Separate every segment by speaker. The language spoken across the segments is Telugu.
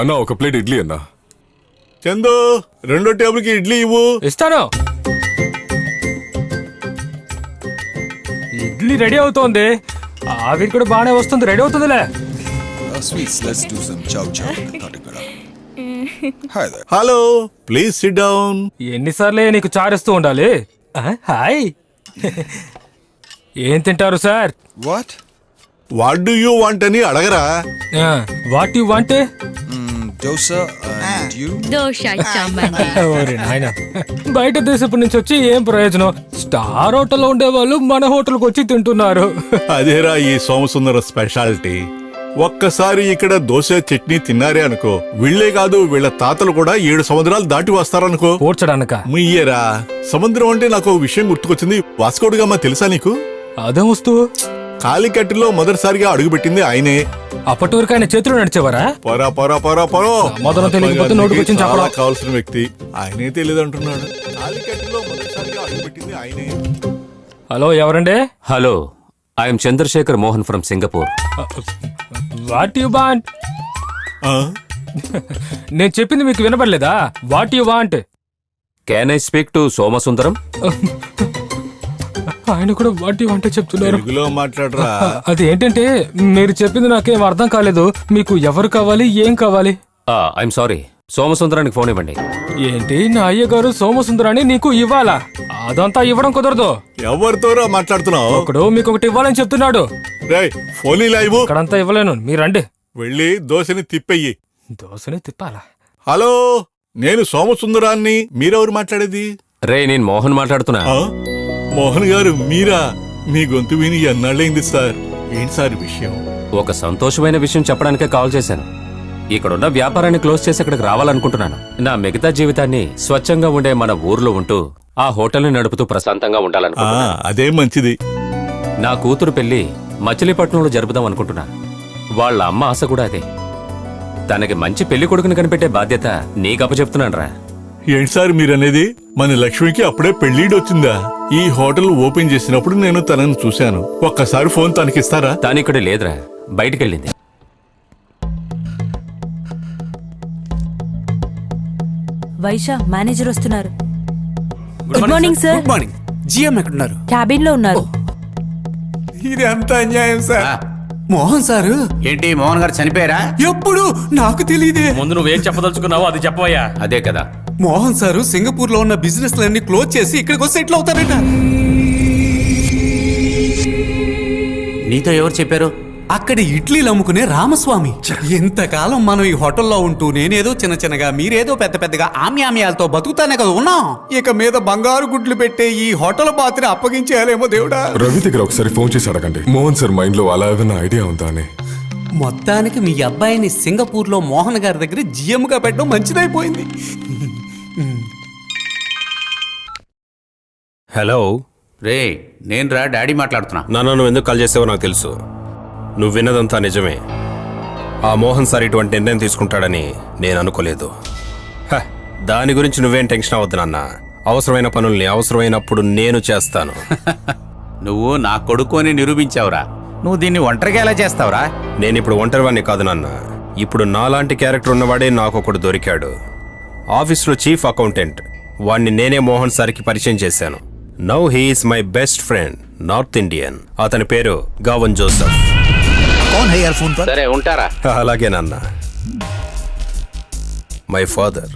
Speaker 1: అన్నా ఒక ప్లేట్ ఇడ్లీ అన్నా.
Speaker 2: చందు 2 టేబుల్కి ఇడ్లీ ఇవ్వు.
Speaker 3: ఇస్తాను. ఇడ్లీ రెడీ అవుతోంది. ఆవిరి కూడా బాగానే వస్తుంది. రెడీ అవుతుందిలే.
Speaker 4: Sweets, let's do some chow chow. Hi there.
Speaker 2: Hello, please sit down.
Speaker 3: ఎన్నిసార్లే నీకు చారేస్తూ ఉండాలి? హాయ్. ఏం తింటారు sir?
Speaker 4: What?
Speaker 2: What do you want అని అడగరా?
Speaker 3: What you want?
Speaker 4: Dosa and you?
Speaker 5: Dosa చమ్మని.
Speaker 3: ఓరి నాయన, బయట దేశపు నుంచి వచ్చి ఏం ప్రయోజనం? స్టార్ హోటల్లో ఉండేవాళ్ళు మన హోటల్కి వచ్చి తింటున్నారు.
Speaker 2: అదేరా ఈ సోమసుందర స్పెషాలిటీ. ఒక్కసారి ఇక్కడ దోశ చట్నీ తిన్నారే అనుకో, వీళ్లే కాదు వీళ్ళ తాతలు కూడా 7 సముద్రాలు దాటి వస్తారనుకో.
Speaker 3: కూర్చడానిక
Speaker 2: ముయ్యరా. సముద్రం అంటే నాకు విషయం గుర్తుకొచ్చింది. వాస్కోడిగామా తెలుసా నీకు?
Speaker 3: అదే వస్తువు.
Speaker 2: కాలికట్టులో మొదటిసారిగా అడుగుపెట్టింది ఆయనే.
Speaker 3: అప్పటి వరకు ఆయన చేతులు నడిచేవారా?
Speaker 2: పొరా పొరా పొరా పొరో.
Speaker 3: సమాధానం తెలియకపోతే నోటికి వచ్చింది చెప్పడం.
Speaker 2: చాలా కావాల్సిన వ్యక్తి ఆయనే తెలియదు అంటున్నాడు. కాలికట్టులో మొదటిసారిగా అడుగుపెట్టింది ఆయనే.
Speaker 3: హలో, ఎవరండి?
Speaker 6: Hello, I'm Chandrashekar Mohan from Singapore.
Speaker 3: What you want? నేను చెప్పింది మీకు వినపడలేదా? What you want?
Speaker 6: Can I speak to Somasundaram?
Speaker 3: ఆయన కూడా వాట్ యు వాంట్ చెప్తున్నారు.
Speaker 2: తెలుగులో మాట్లాడరా.
Speaker 3: అది ఏంటంటే మీరు చెప్పింది నాకేం అర్థం కాలేదు. మీకు ఎవరు కావాలి, ఏం కావాలి?
Speaker 6: ఐఎమ్ సారీ, సోమసుందరానికి ఫోన్ ఇవ్వండి.
Speaker 3: ఏంటి, నా అయ్య గారు సోమసుందరాన్ని నీకు ఇవ్వాలా? అదంతా ఇవ్వడం కుదరదు.
Speaker 2: ఎవరితోరా మాట్లాడుతున్నావు?
Speaker 3: ఒకడు మీకు ఒకటి ఇవ్వాలని చెప్తున్నాడు.
Speaker 2: రేయ్, ఫోన్ ఇలా ఇవ్వు.
Speaker 3: ఇక్కడంతా ఇవ్వలేను, మీరండి.
Speaker 2: వెళ్ళి దోశని తిప్పెయ్యి.
Speaker 3: దోశని తిప్పాలా?
Speaker 2: హలో, నేను సోమసుందరాన్ని. మీరెవరు మాట్లాడేది?
Speaker 6: రే, నేను మోహన్ మాట్లాడుతున్నా.
Speaker 2: ఆ? మోహన్ గారు మీరా? మీ గొంతు విని ఎన్నాళ్ళైంది సార్. ఏంటి సార్ విషయం?
Speaker 6: ఒక సంతోషమైన విషయం చెప్పడానికే కాల్ చేశాను. ఇక్కడున్న వ్యాపారాన్ని క్లోజ్ చేసి ఇక్కడికి రావాలనుకుంటున్నాను. నా మిగతా జీవితాన్ని స్వచ్ఛంగా ఉండే మన ఊర్లో ఉంటూ ఆ హోటల్ని నడుపుతూ ప్రశాంతంగా ఉండాలనుకుంటున్నాను.
Speaker 2: అదే మంచిది.
Speaker 6: నా కూతురు పెళ్లి మచిలీపట్నంలో జరుపుదాం అనుకుంటున్నా. వాళ్ళ అమ్మ ఆశ కూడా అదే. తనకి మంచి పెళ్లి కొడుకుని కనిపెట్టే బాధ్యత నీకు అప్పచెప్తున్నాను రా.
Speaker 2: ఏంటి సార్ మీరనేది? మన లక్ష్మికి అప్పుడే పెళ్లిడు వచ్చిందా? ఈ హోటల్ ఓపెన్ చేసినప్పుడు నేను తనని చూశాను. ఒక్కసారి ఫోన్ తనకిస్తారా?
Speaker 6: తానిక్కడ లేదురా, బయటికెళ్ళింది.
Speaker 7: వైశా, మేనేజర్ వస్తున్నారు. Good morning sir.
Speaker 8: Good morning. GM ఎక్కడున్నారు?
Speaker 7: క్యాబిన్ లో ఉన్నారు.
Speaker 8: ఇది ఎంత అన్యాయం సార్. మోహన్ సారు.
Speaker 9: ఏంటి, మోహన్ గారు చనిపోయారా?
Speaker 8: ఎప్పుడు? నాకు తెలియదే.
Speaker 3: ముందు నువ్వేం చెప్పదలుచుకున్నావో అది చెప్పవయ్యా.
Speaker 6: అదే కదా,
Speaker 8: మోహన్ సారు సింగపూర్ లో ఉన్న బిజినెస్ లన్నీ క్లోజ్ చేసి ఇక్కడికి వస్తే సెటిల్ అవుతారట.
Speaker 9: నీతో ఎవరు చెప్పారు?
Speaker 8: అక్కడ ఇడ్లీలు అమ్ముకునే రామస్వామి. ఎంతకాలం మనం ఈ హోటల్లో ఉంటూ నేనేదో చిన్న చిన్నగా, మీరేదో పెద్ద పెద్దగా ఆమ్యామ్యాలతో బతుకుతానే కదా ఉన్నాం. ఇక మీద బంగారు గుడ్లు పెట్టే ఈ హోటల్ పాత్ర అప్పగించేయాలేమో దేవుడా.
Speaker 1: రవి దగ్గర ఒకసారి ఫోన్ చేసి అడగండి, మోహన్ సార్ మైండ్ లో అలా ఏదైనా ఐడియా ఉందా అని.
Speaker 8: మొత్తానికి మీ అబ్బాయిని సింగపూర్ లో మోహన్ గారి దగ్గర జిఎం గా పెట్టడం మంచిదైపోయింది.
Speaker 10: హలో
Speaker 9: రే, నేను రా డాడీ మాట్లాడుతున్నా.
Speaker 10: నాన్న, నువ్వు ఎందుకు కాల్ చేసావో నాకు తెలుసు. నువ్వు విన్నదంతా నిజమే. ఆ మోహన్ సార్ ఇటువంటి నిర్ణయం తీసుకుంటాడని నేను అనుకోలేదు. దాని గురించి నువ్వేం టెన్షన్ అవ్వద్దు నాన్న. అవసరమైన పనుల్ని అవసరమైనప్పుడు నేను చేస్తాను.
Speaker 9: నువ్వు నా కొడుకు అని నిరూపించావురా. నువ్వు దీన్ని ఒంటరిగా ఎలా చేస్తావురా?
Speaker 10: నేను ఇప్పుడు ఒంటరివాణ్ణి కాదు నాన్న. ఇప్పుడు నాలాంటి క్యారెక్టర్ ఉన్నవాడే నాకు ఒకడు దొరికాడు. ఆఫీస్లో చీఫ్ అకౌంటెంట్. వాణ్ణి నేనే మోహన్ సార్కి పరిచయం చేశాను. Now he's my best friend, north Indian. అతని పేరు గావన్ జోసెఫ్.
Speaker 9: సరే, ఉంటారా?
Speaker 10: అలాగే నాన్న. My father.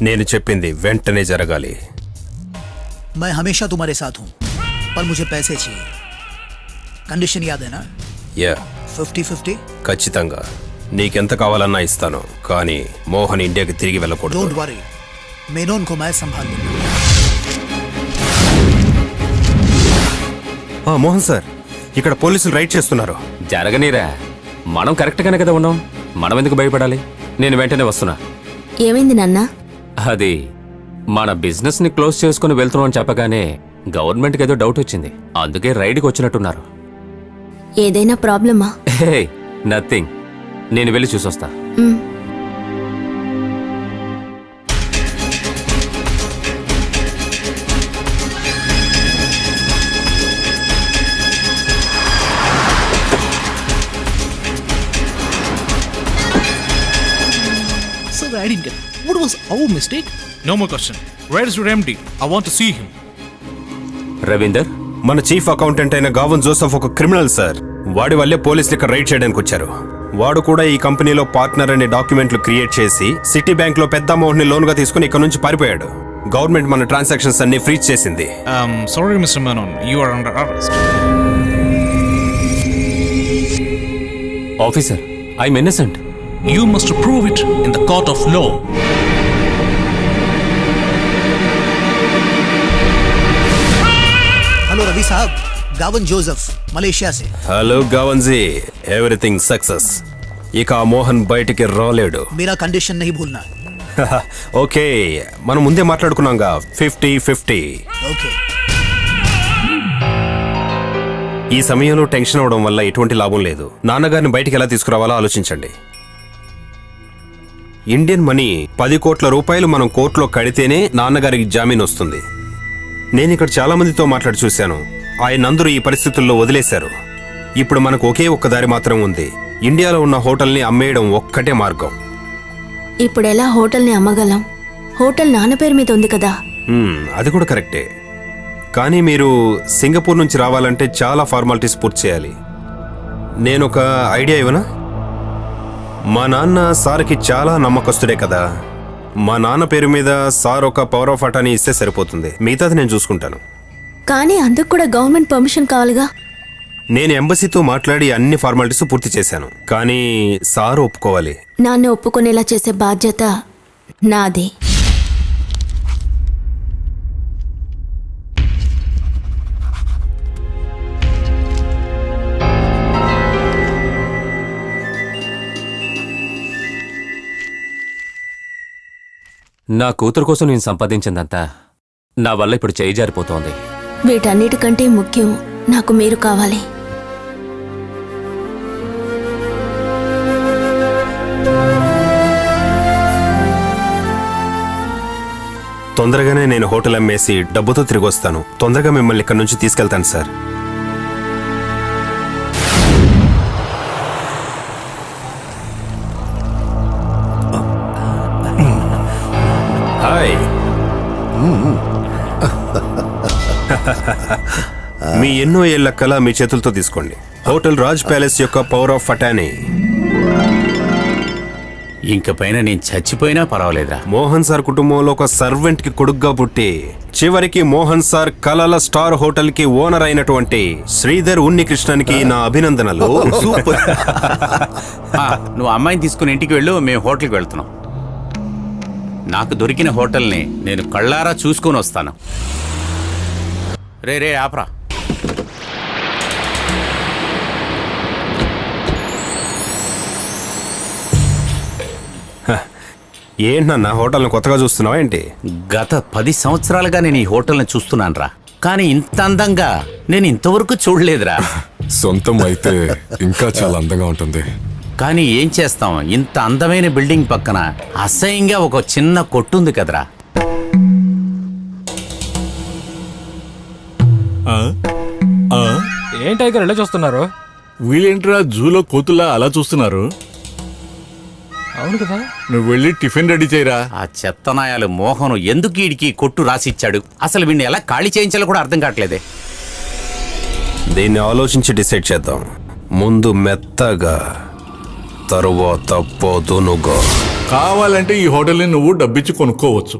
Speaker 10: నేను చెప్పింది వెంటనే జరగాలి.
Speaker 11: मैं हमेशा तुम्हारे साथ हूं, पर मुझे पैसे चाहिए. कंडीशन याद है ना?
Speaker 10: యా,
Speaker 11: 50-50.
Speaker 10: ఖచ్చితంగా నీకెంత కావాలన్నా ఇస్తాను. కానీ మోహన్ ఇండియాకి తిరిగి వెళ్ళకూడదు.
Speaker 11: डोंट वरी, मेनोन को मैं संभाल लूंगा.
Speaker 10: మోహన్ సార్, ఇక్కడ పోలీసులు రైడ్ చేస్తున్నారు.
Speaker 6: జరగనీరా, మనం కరెక్ట్ గానే కదా ఉన్నాం. మనం ఎందుకు భయపడాలి? నేను వెంటనే వస్తున్నా.
Speaker 5: ఏమైంది నాన్న?
Speaker 6: అది మన బిజినెస్ ని క్లోజ్ చేసుకుని వెళ్తున్నాం అని చెప్పగానే గవర్నమెంట్కి ఏదో డౌట్ వచ్చింది. అందుకే రైడ్కి వచ్చినట్టున్నారు.
Speaker 5: ఏదైనా ప్రాబ్లమా?
Speaker 6: హే, నథింగ్. నేను వెళ్ళి చూసొస్తా.
Speaker 11: I didn't get. What was our mistake?
Speaker 12: No more question. Where is your MD? I want to see him.
Speaker 6: Ravinder,
Speaker 10: మన చీఫ్ అకౌంటెంట్ అయిన గావన్ జోసెఫ్ ఒక క్రిమినల్ సార్. వాడి వల్లే పోలీసులు ఇక్కడ రైడ్ చేయడానికి వచ్చారు. వాడు కూడా ఈ కంపెనీలో పార్ట్నర్ అనే డాక్యుమెంట్లు క్రియేట్ చేసి సిటీ బ్యాంక్ లో పెద్ద అమౌంట్ ని లోన్ గా తీసుకుని ఇక్కడ నుంచి పారిపోయాడు. గవర్నమెంట్ మన ట్రాన్సాక్షన్స్ అన్ని ఫ్రీజ్ చేసింది.
Speaker 12: Sorry, Mr. Menon. You are under arrest.
Speaker 6: Officer, I'm innocent.
Speaker 12: You must prove it in the court of law.
Speaker 11: Hello Ravi साहब, गावन जोसेफ मलेशिया से.
Speaker 10: హలో గావన్జీ, ఎవ్రీథింగ్ సక్సెస్. ఇక ఆ మోహన్ బయటికి రాలేడు.
Speaker 11: मेरा कंडीशन नहीं भूलना.
Speaker 10: ఓకే, మనం ముందే మాట్లాడుకున్నాంగా 50-50.
Speaker 11: ओके.
Speaker 10: ఈ సమయంలో టెన్షన్ అవడం వల్ల ఎటువంటి లాభం లేదు. నాన్నగారిని బయటికి ఎలా తీసుకురావాలో ఆలోచించండి. ఇండియన్ మనీ 10 కోట్ల రూపాయలు మనం కోర్టులో కడితేనే నాన్నగారికి జామీన్ వస్తుంది. నేను ఇక్కడ చాలా మందితో మాట్లాడి చూశాను. ఆయనందరూ ఈ పరిస్థితుల్లో వదిలేశారు. ఇప్పుడు మనకు ఒకే ఒక్క దారి మాత్రం ఉంది. ఇండియాలో ఉన్న హోటల్ని అమ్మేయడం ఒక్కటే మార్గం.
Speaker 5: ఇప్పుడు ఎలా హోటల్ని అమ్మగలం? హోటల్ నాన్న పేరు మీద ఉంది కదా.
Speaker 10: అది కూడా కరెక్టే. కానీ మీరు సింగపూర్ నుంచి రావాలంటే చాలా ఫార్మాలిటీస్ పూర్తి చేయాలి. నేను ఒక ఐడియా ఇవ్వనా? మా నాన్న సార్కి చాలా నమ్మకస్తుడే కదా. మా నాన్న పేరు మీద సార్ ఒక పవర్ ఆఫ్ అటార్నీ ఇస్తే సరిపోతుంది. మిగతాది నేను చూసుకుంటాను.
Speaker 5: కానీ అందుకు కూడా గవర్నమెంట్ పర్మిషన్ కావాలిగా.
Speaker 10: నేను ఎంబసీతో మాట్లాడి అన్ని ఫార్మాలిటీస్ పూర్తి చేశాను. కానీ సార్ ఒప్పుకోవాలి.
Speaker 5: నాన్న ఒప్పుకునేలా చేసే బాధ్యత నాది.
Speaker 6: నా కూతురు కోసం నేను సంపాదించిందంతా నా వల్ల ఇప్పుడు చేయి జారిపోతోంది.
Speaker 5: వీటన్నిటికంటే ముఖ్యం నాకు మీరు కావాలి.
Speaker 10: తొందరగానే నేను హోటల్ అమ్మేసి డబ్బుతో తిరిగి వస్తాను. తొందరగా మిమ్మల్ని ఇక్కడ నుంచి తీసుకెళ్తాను సార్. హాయ్. మీ ఎన్నో ఏళ్ల కళ మీ చేతులతో తీసుకోండి. హోటల్ రాజ్ ప్యాలెస్ యొక్క పవర్ ఆఫ్ అటార్నీ.
Speaker 9: ఇంక పైన నేను చచ్చిపోయినా పర్వాలేదురా.
Speaker 10: మోహన్ సార్ కుటుంబంలో ఒక సర్వెంట్ కి కొడుగ్గా పుట్టి చివరికి మోహన్ సార్ కలల స్టార్ హోటల్ కి ఓనర్ అయినటువంటి శ్రీధర్ ఉన్నికృష్ణన్కి నా అభినందనలు.
Speaker 9: సూపర్. నువ్వు అమ్మాయిని తీసుకుని ఇంటికి వెళ్ళు, మేము హోటల్కి వెళ్తున్నాం. నాకు దొరికిన హోటల్ని నేను కళ్ళారా చూసుకొని వస్తాను. రే ఆపరా.
Speaker 10: ఏంటన్నా హోటల్ని కొత్తగా చూస్తున్నావా ఏంటి?
Speaker 9: గత 10 సంవత్సరాలుగా నేను ఈ హోటల్ని చూస్తున్నాను రా. కానీ ఇంత అందంగా నేను ఇంతవరకు చూడలేదురా.
Speaker 1: సొంతం అయితే ఇంకా చాలా అందంగా ఉంటుంది.
Speaker 9: కానీ ఏం చేస్తాం, ఇంత అందమైన బిల్డింగ్ పక్కన అసహ్యంగా ఒక చిన్న కొట్టుంది కదరా.
Speaker 3: ఏం టైగర్ ఎలా చూస్తున్నారు?
Speaker 2: వీళ్ళేంట్రా జూలో కోతుల్లా అలా చూస్తున్నారు?
Speaker 3: అవును కదా.
Speaker 2: నువ్వు వెళ్ళి టిఫిన్ రెడీ చేయరా.
Speaker 9: ఆ చెత్తనాయాలు మోహను ఎందుకు వీడికి కొట్టు రాసిచ్చాడు? అసలు వీడిని ఎలా ఖాళీ చేయించాలో కూడా అర్థం కావట్లేదే.
Speaker 10: దీన్ని ఆలోచించి డిసైడ్ చేద్దాం. ముందు మెత్తగా, తరువాత పోతునుగా.
Speaker 2: కావాలంటే ఈ హోటల్ని నువ్వు డబ్బిచ్చి కొనుక్కోవచ్చు.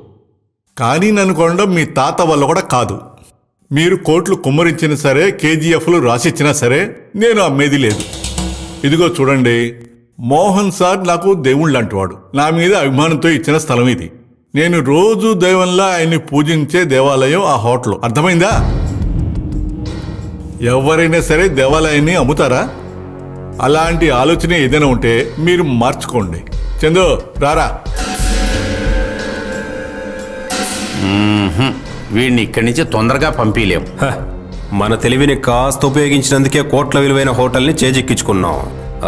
Speaker 2: కానీ నన్ను కొనడం మీ తాత వల్ల కూడా కాదు. మీరు కోట్లు కుమ్మరించినా సరే, కేజీఎఫ్లు రాసిచ్చినా సరే నేను అమ్మేది లేదు. ఇదిగో చూడండి, మోహన్ సార్ నాకు దేవుళ్ళంటివాడు. నా మీద అభిమానంతో ఇచ్చిన స్థలం ఇది. నేను రోజు దైవంలా ఆయన్ని పూజించే దేవాలయం ఆ హోటల్. అర్థమైందా? ఎవరైనా సరే దేవాలయాన్ని అమ్ముతారా? అలాంటి ఆలోచన ఏదైనా ఉంటే మీరు మార్చుకోండి. చందు రారా.
Speaker 9: వీడిని ఇక్కడి నుంచి తొందరగా పంపించలేం.
Speaker 10: మన తెలివిని కాస్త ఉపయోగించినందుకే కోట్ల విలువైన హోటల్ని చేజెక్కించుకున్నాం.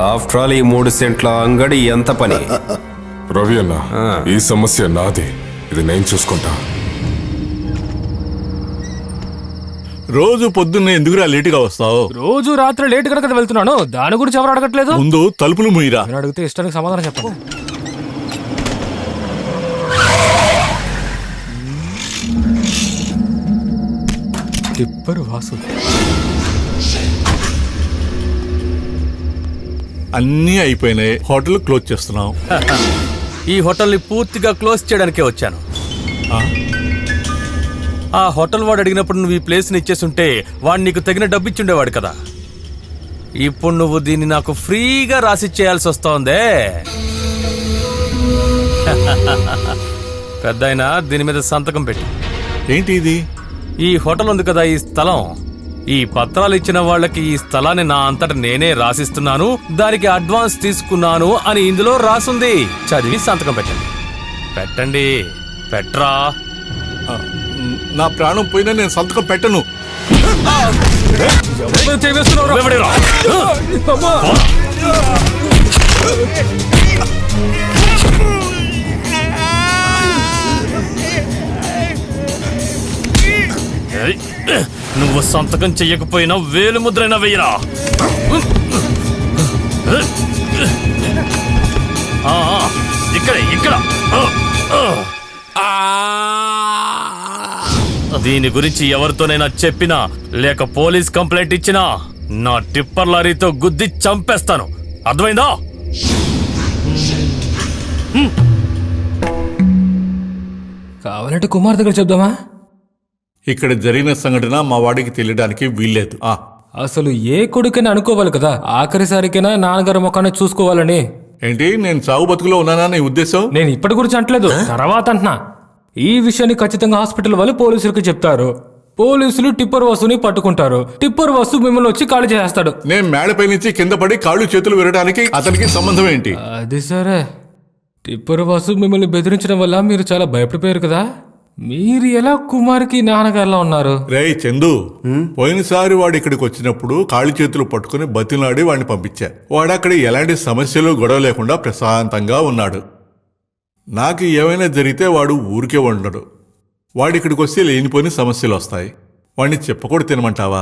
Speaker 10: ఆఫ్టర్ ఆల్ ఈ 3 సెంట్ల అంగడి ఎంత పని?
Speaker 1: రవి అన్న, ఈ సమస్య నాది. ఇది నేను చూసుకుంటా.
Speaker 2: రోజు పొద్దున్నే ఎందుకురా లేటుగా వస్తావు?
Speaker 3: రోజు రాత్రి లేట్ కదా వెళ్తున్నాను. దాని గురించి ఎవరు అడగట్లేదు.
Speaker 2: ముందు తలుపులు ముయ్యరా.
Speaker 3: నేను అడిగితే ఇష్టానికి సమాధానం చెప్పండి. టిప్పర్ వాసు.
Speaker 2: అన్నీ అయిపోయినాయి, హోటల్ క్లోజ్ చేస్తున్నాం.
Speaker 13: ఈ హోటల్ని పూర్తిగా క్లోజ్ చేయడానికే వచ్చాను. ఆ హోటల్ వాడు అడిగినప్పుడు నువ్వు ఈ ప్లేస్ని ఇచ్చేస్తుంటే వాడు నీకు తగిన డబ్బు ఇచ్చుండేవాడు కదా. ఇప్పుడు నువ్వు దీన్ని నాకు ఫ్రీగా రాసిచ్చేయాల్సి వస్తోందే. పెద్దాయనా, దీని మీద సంతకం పెట్టి.
Speaker 2: ఏంటి ఇది?
Speaker 13: ఈ హోటల్ ఉంది కదా, ఈ స్థలం, ఈ పత్రాలు ఇచ్చిన వాళ్ళకి ఈ స్థలాన్ని నా అంతట నేనే రాసిస్తున్నాను, దానికి అడ్వాన్స్ తీసుకున్నాను అని ఇందులో రాసుంది. చదివి సంతకం పెట్టండి. పెట్టండి, పెట్రా.
Speaker 2: నా ప్రాణం పోయినా నేను సంతకం పెట్టను.
Speaker 13: ఎవడిరా? ఏయ్, నువ్వు సంతకం చెయ్యకపోయినా వేలు ముద్రైనా వెయ్యరా. ఇక్కడ దీని గురించి ఎవరితోనైనా చెప్పినా లేక పోలీస్ కంప్లైంట్ ఇచ్చినా నా టిప్పర్ లారీతో గుద్ది చంపేస్తాను. అర్థమైందా?
Speaker 3: కావాలంటే కుమార్ దగ్గర చెప్దామా?
Speaker 2: ఇక్కడ జరిగిన సంఘటన మా వాడికి తెలియడానికి వీల్లేదు.
Speaker 3: అసలు ఏ కొడుకైనా అనుకోవాలి కదా, ఆఖరిసారికైనా నాన్నగారు ముఖాన్ని చూసుకోవాలని.
Speaker 2: ఏంటి, నేను చావు బతుకులో ఉన్నానా నీ ఉద్దేశం?
Speaker 3: నేను ఇప్పటి గురించి అంటలేదు, తర్వాత అంటున్నా. ఈ విషయాన్ని ఖచ్చితంగా హాస్పిటల్ వాళ్ళు పోలీసులకు చెప్తారు. పోలీసులు టిప్పర్ వస్తుని పట్టుకుంటారు. టిప్పర్ వస్తు మిమ్మల్ని వచ్చి ఖాళీ చేస్తాడు.
Speaker 2: నేను మేడపై నుంచి కింద పడి కాళ్ళు చేతులు విరడానికి అతనికి సంబంధం ఏంటి?
Speaker 3: అది సరే, టిప్పర్ వస్తు మిమ్మల్ని బెదిరించడం వల్ల మీరు చాలా భయపడిపోయారు కదా. మీరు ఎలా కుమార్కి నాన్నగారులా ఉన్నారు?
Speaker 2: రేయ్ చందు, పోయినసారి వాడు ఇక్కడికి వచ్చినప్పుడు కాళ్ళు చేతులు పట్టుకుని బతిలాడి వాడిని పంపించా. వాడు అక్కడ ఎలాంటి సమస్యలు గొడవ లేకుండా ప్రశాంతంగా ఉన్నాడు. నాకు ఏమైనా జరిగితే వాడు ఊరికే ఉండడు. వాడిక్కడికి వస్తే లేనిపోని సమస్యలు వస్తాయి. వాడిని చెప్పకూడదు తినమంటావా?